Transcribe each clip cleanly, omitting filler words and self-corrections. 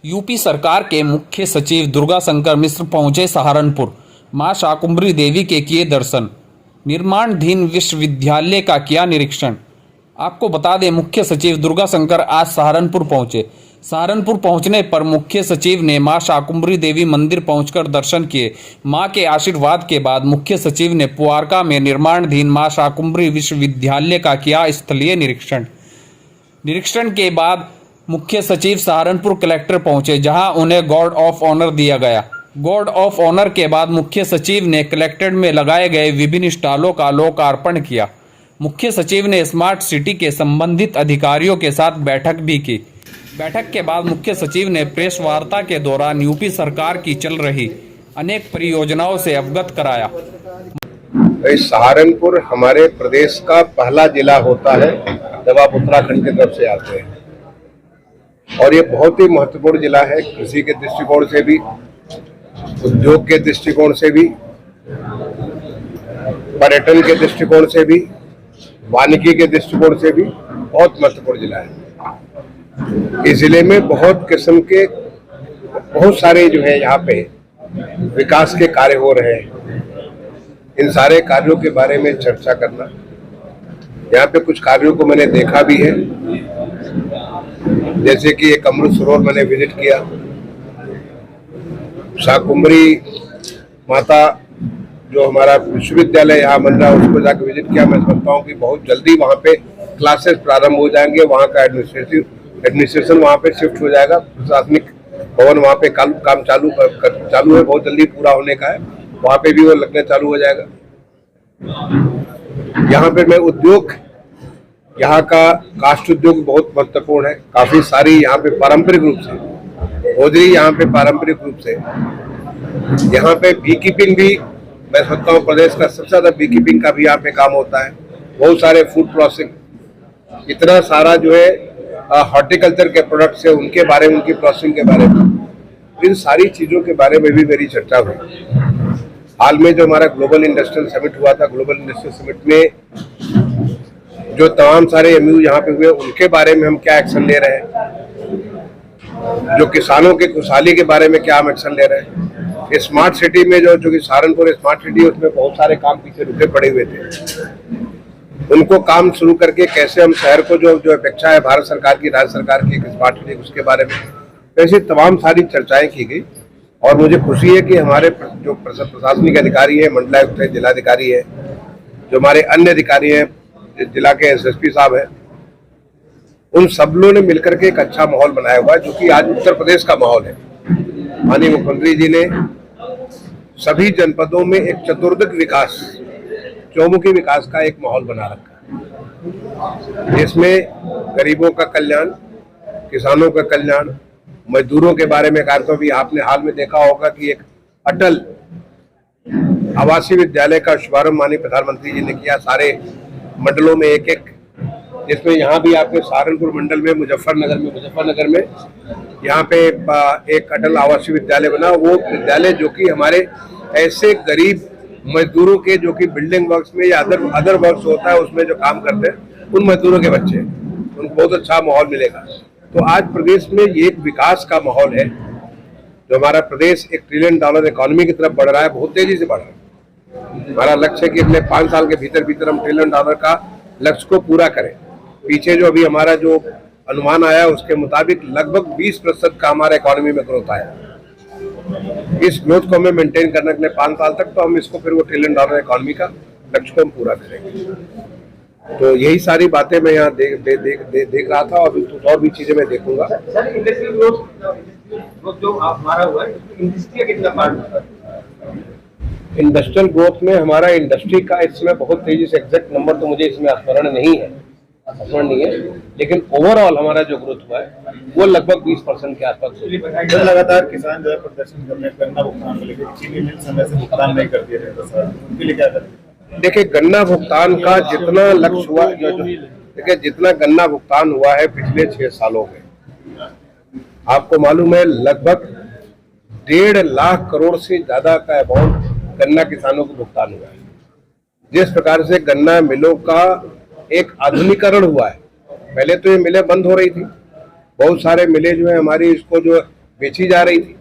UP सरकार के मुख्य सचिव दुर्गा शंकर मिश्र पहुंचे सहारनपुर। मां शाकुंभरी देवी के किए दर्शन। निर्माणाधीन विश्वविद्यालय का किया निरीक्षण। आपको बता दें, मुख्य सचिव दुर्गा शंकर आज सहारनपुर पहुंचे। सहारनपुर पहुंचने पर मुख्य सचिव ने मां शाकुंभरी देवी मंदिर पहुंचकर दर्शन किए। मां के आशीर्वाद के बाद मुख्य सचिव ने पुआरका में निर्माणाधीन मां शाकुंभरी विश्वविद्यालय का किया स्थलीय निरीक्षण। निरीक्षण के बाद मुख्य सचिव सहारनपुर कलेक्टर पहुंचे, जहां उन्हें गार्ड ऑफ ऑनर दिया गया। गार्ड ऑफ ऑनर के बाद मुख्य सचिव ने कलेक्ट्रेट में लगाए गए विभिन्न स्टॉलों का लोकार्पण किया। मुख्य सचिव ने स्मार्ट सिटी के संबंधित अधिकारियों के साथ बैठक भी की। बैठक के बाद मुख्य सचिव ने प्रेस वार्ता के दौरान यूपी सरकार की चल रही अनेक परियोजनाओं से अवगत कराया। सहारनपुर हमारे प्रदेश का पहला जिला होता है जब आप उत्तराखंड की तरफ से आते हैं, और ये बहुत ही महत्वपूर्ण जिला है। कृषि के दृष्टिकोण से भी, उद्योग के दृष्टिकोण से भी, पर्यटन के दृष्टिकोण से भी, वानिकी के दृष्टिकोण से भी बहुत महत्वपूर्ण जिला है। इस जिले में बहुत किस्म के बहुत सारे जो है यहाँ पे विकास के कार्य हो रहे हैं। इन सारे कार्यों के बारे में चर्चा करना, यहाँ पे कुछ कार्यों को मैंने देखा भी है, जैसे कि एक अमृत सरोवर मैंने विजिट किया। शाकुंभरी माता जो हमारा विश्वविद्यालय यहाँ बन रहा है उसको जाकर विजिट किया। मैं समझता हूँ कि बहुत जल्दी वहाँ पे क्लासेस प्रारंभ हो जाएंगे, वहाँ का एडमिनिस्ट्रेशन वहाँ पे शिफ्ट हो जाएगा। प्रशासनिक भवन वहाँ पे काम चालू है, बहुत जल्दी पूरा होने का है, वहाँ पे भी वो लगना चालू हो जाएगा। यहाँ पे मैं उद्योग, यहाँ का काष्ठ उद्योग बहुत महत्वपूर्ण है। काफी सारी यहाँ पे पारंपरिक रूप से होजरी, यहाँ पे पारंपरिक रूप से यहाँ पे बी कीपिंग भी, मैं समझता हूँ प्रदेश का सबसे ज्यादा बी कीपिंग का भी यहाँ पे काम होता है। बहुत सारे फूड प्रोसेसिंग, इतना सारा जो है हॉर्टिकल्चर के प्रोडक्ट्स है, उनके बारे में, उनकी प्रोसेसिंग के बारे में, इन सारी चीजों के बारे में भी मेरी चर्चा हुई। हाल में जो हमारा ग्लोबल इंडस्ट्रियल समिट हुआ था, ग्लोबल इंडस्ट्रियल समिट में जो तमाम सारे एमयू यहाँ पे हुए, उनके बारे में हम क्या एक्शन ले रहे हैं, जो किसानों के खुशहाली के बारे में क्या हम एक्शन ले रहे हैं। स्मार्ट सिटी में जो कि सहारनपुर स्मार्ट सिटी है, उसमें बहुत सारे काम पीछे रुके पड़े हुए थे, उनको काम शुरू करके कैसे हम शहर को जो अपेक्षा है भारत सरकार की, राज्य सरकार की स्मार्ट सिटी, उसके बारे में ऐसी तमाम सारी चर्चाएं की गई। और मुझे खुशी है कि हमारे जो प्रशासनिक अधिकारी है, मंडलायुक्त है, जिलाधिकारी है, जो हमारे अन्य अधिकारी हैं, जिला के एसएसपी साहब हैं, उन सब लोगों ने मिलकर के एक अच्छा माहौल बनाया हुआ है, जो कि आज उत्तर प्रदेश का माहौल है। माननीय मुख्यमंत्री जी ने सभी जनपदों में एक चतुर्मुख विकास, चौमुखी विकास का एक माहौल बना रखा है, जिसमें गरीबों का कल्याण, किसानों का कल्याण, मजदूरों के बारे में कार्यक्रम भी आपने हाल में देखा होगा कि एक अटल आवासीय विद्यालय का शुभारंभ माननीय प्रधानमंत्री जी ने किया, सारे मंडलों में एक एक, जिसमें यहाँ भी आपके सहारनपुर मंडल में मुजफ्फरनगर में यहाँ पे एक अटल आवासीय विद्यालय बना। वो विद्यालय जो कि हमारे ऐसे गरीब मजदूरों के, जो कि बिल्डिंग वर्क्स में या अदर वर्क्स होता है उसमें जो काम करते हैं, उन मजदूरों के बच्चे, उनको बहुत अच्छा माहौल मिलेगा। तो आज प्रदेश में ये एक विकास का माहौल है, जो हमारा प्रदेश $1 ट्रिलियन इकोनॉमी की तरफ बढ़ रहा है, बहुत तेजी से बढ़ रहा है। हमारा लक्ष्य है कि अगले 5 साल के भीतर हम $1 ट्रिलियन का लक्ष्य को पूरा करें। पीछे जो अभी हमारा जो अनुमान आया उसके मुताबिक लगभग 20% का हमारा इकोनॉमी में ग्रोथ आया। इस ग्रोथ को हमें मेंटेन करने के लिए 5 साल तक, तो हम इसको फिर वो $1 ट्रिलियन इकोनॉमी का लक्ष्य को हम पूरा करेंगे। तो यही सारी बातें मैं यहाँ देख रहा था, और भी चीजें मैं देखूंगा। इंडस्ट्रियल ग्रोथ जो हमारा हुआ है, इंडस्ट्री का कितना पार्ट? इंडस्ट्रियल ग्रोथ में हमारा इंडस्ट्री का इस समय बहुत तेजी से, एग्जैक्ट नंबर तो मुझे इसमें स्मरण नहीं है, लेकिन ओवरऑल हमारा जो ग्रोथ हुआ है वो लगभग 20% के आसपास। लगातार किसान जो है प्रदर्शन करने, गन्ना भुगतान को लेकर चीनी मिल समय से भुगतान नहीं करती है, तो सर उनके लिए क्या करें? देखिए, गन्ना भुगतान का जितना लक्ष्य हुआ, देखिए जितना गन्ना भुगतान हुआ है पिछले 6 सालों में, आपको मालूम है लगभग 1.5 लाख करोड़ से ज्यादा का अमाउंट गन्ना किसानों को भुगतान हुआ है। जिस प्रकार से गन्ना मिलों का एक आधुनिकीकरण हुआ है, पहले तो ये मिलें बंद हो रही थी, बहुत सारे मिलें जो है हमारी इसको जो बेची जा रही थी।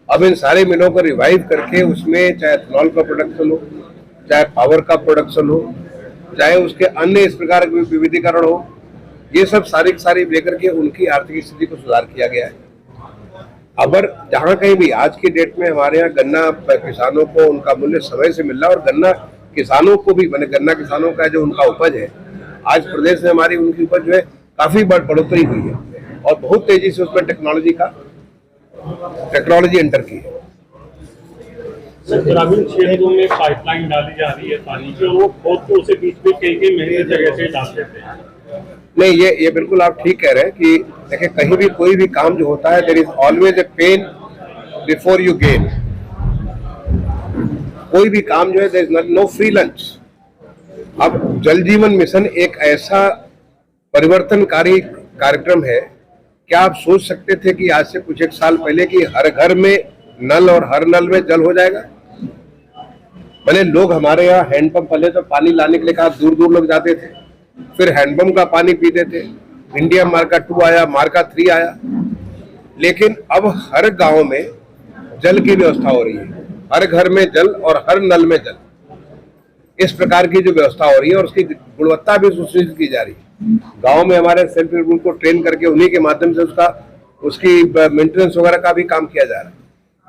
अब इन सारे मिलों को रिवाइव करके उसमें चाहे एथेनॉल का प्रोडक्शन हो, चाहे पावर का प्रोडक्शन हो, चाहे उसके अन्य इस प्रकार के विविधीकरण हो, ये सब सारी लेकर के उनकी आर्थिक स्थिति को सुधार किया गया है। अगर जहां कहीं भी आज की डेट में हमारे यहाँ गन्ना किसानों को उनका मूल्य समय से मिल रहा है और गन्ना किसानों को भी, मैंने गन्ना किसानों का जो उनका उपज है, आज प्रदेश में हमारी उनकी उपज जो है काफी बढ़ोतरी हुई है और बहुत तेजी से उसमें टेक्नोलॉजी एंटर की है। ग्रामीण क्षेत्रों में पाइपलाइन डाली जा रही है पानी की, और वो खोद के उसे बीच में कई महीने जगह से डाल देते हैं। नहीं, ये बिल्कुल आप ठीक कह रहे हैं कि देखिए कहीं भी कोई भी काम जो होता है, there is always a pain before you gain. कोई भी काम जो है, there is no free lunch. अब जल जीवन मिशन एक ऐसा परिवर्तनकारी कार्यक्रम है, क्या आप सोच सकते थे कि आज से कुछ एक साल पहले कि हर घर में नल और हर नल में जल हो जाएगा? मैंने लोग हमारे यहाँ हैंडपंप, पहले तो पानी लाने के लिए कहा दूर दूर लोग जाते थे, फिर हैंडपंप का पानी पीते थे। इंडिया मार्का 2 आया, मार्का 3 आया, लेकिन अब हर गांव में जल की व्यवस्था हो रही है, हर घर में जल और हर नल में जल, इस प्रकार की जो व्यवस्था हो रही है और उसकी गुणवत्ता भी सुनिश्चित की जा रही है। गांव में हमारे सेल्फ हेल्प ग्रुप को ट्रेन करके उन्हीं के माध्यम से उसकी मेंटेनेंस वगैरह का भी काम किया जा रहा है।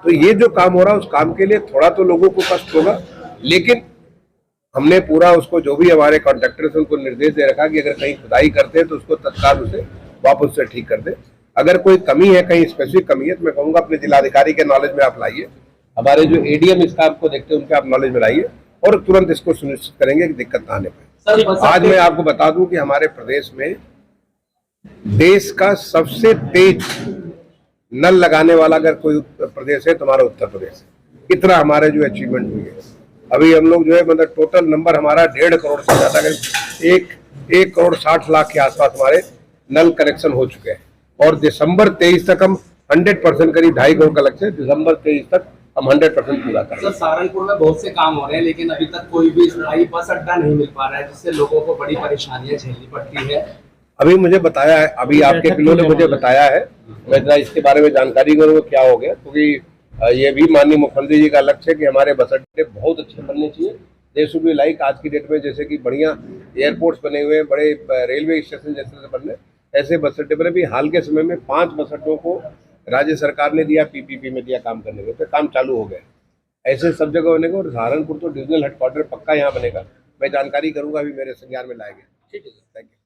तो ये जो काम हो रहा है, उस काम के लिए थोड़ा तो लोगों को कष्ट होगा, लेकिन हमने पूरा उसको, जो भी हमारे कॉन्ट्रैक्टर्स उनको निर्देश दे रखा कि अगर कहीं खुदाई करते हैं तो उसको तत्काल उसे वापस से ठीक कर दे। अगर कोई कमी है, कहीं स्पेसिफिक कमी है, तो मैं कहूँगा अपने जिलाधिकारी के नॉलेज में आप लाइए, हमारे जो एडीएम इस काम को देखते हैं उनके आप नॉलेज में लाइए और तुरंत इसको सुनिश्चित करेंगे कि दिक्कत ना आने पाए। आज मैं आपको बता दूं कि हमारे प्रदेश में देश का सबसे तेज नल लगाने वाला अगर कोई प्रदेश है तो हमारा उत्तर प्रदेश है। इतना हमारे जो अचीवमेंट हुई है, अभी हम लोग जो है मतलब टोटल नंबर हमारा 1.5 करोड़ से ज्यादा, 1 करोड़ 60 लाख के आसपास हमारे नल कनेक्शन हो चुके हैं और दिसंबर 23 तक हम 100% करीब 2.5 करोड़ का लक्ष्य है, दिसंबर 23 तक हम 100% पूरा करेंगे। सर, सहारनपुर में बहुत से काम हो रहे हैं लेकिन अभी तक कोई भी स्थायी बस अड्डा नहीं मिल पा रहा है, जिससे लोगों को बड़ी परेशानियां झेलनी पड़ती है। अभी मुझे बताया है, अभी आपके किलो ने मुझे बताया है, मैं जरा इसके बारे में जानकारी करूँगा क्या हो गया, क्योंकि ये भी माननीय मुख्यमंत्री जी का लक्ष्य है कि हमारे बस अड्डे बहुत अच्छे बनने चाहिए। दे शुड बी लाइक आज की डेट में जैसे कि बढ़िया एयरपोर्ट्स बने हुए हैं, बड़े रेलवे स्टेशन जैसे बनने, ऐसे बस अड्डे बने। भी हाल के समय में 5 बस अड्डों को राज्य सरकार ने दिया, पीपीपी में दिया काम करने के, तो काम चालू हो गया। ऐसे सब जगह बनेगा और सहारनपुर तो डिविजनल हेडक्वार्टर पक्का यहाँ बनेगा। मैं जानकारी करूँगा, अभी मेरे संज्ञान में लाया गया। ठीक है सर, थैंक यू।